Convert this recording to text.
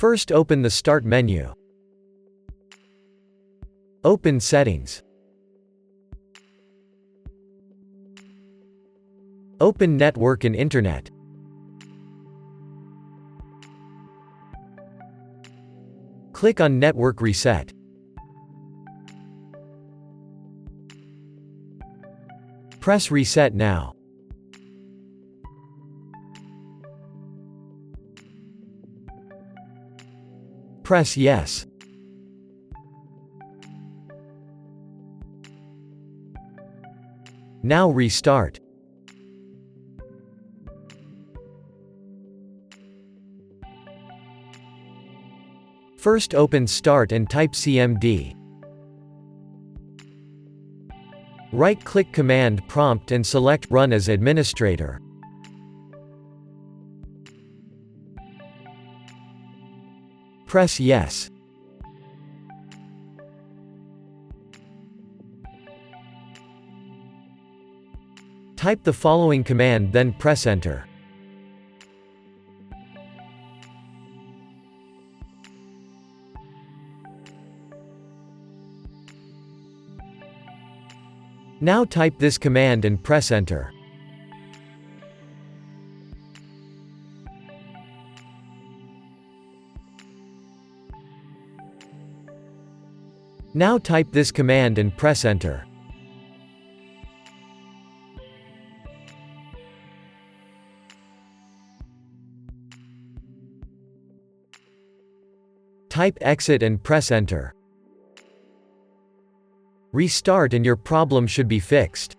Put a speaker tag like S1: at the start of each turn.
S1: First, open the Start menu. Open Settings. Open Network and Internet. Click on Network Reset. Press Reset now. Press Yes. Now restart. First, open Start and type CMD. Right-click Command Prompt and select Run as Administrator. Press Yes. Type the following command, then press Enter. Now type this command and press Enter. Now type this command and press Enter. Type Exit and press Enter. Restart and your problem should be fixed.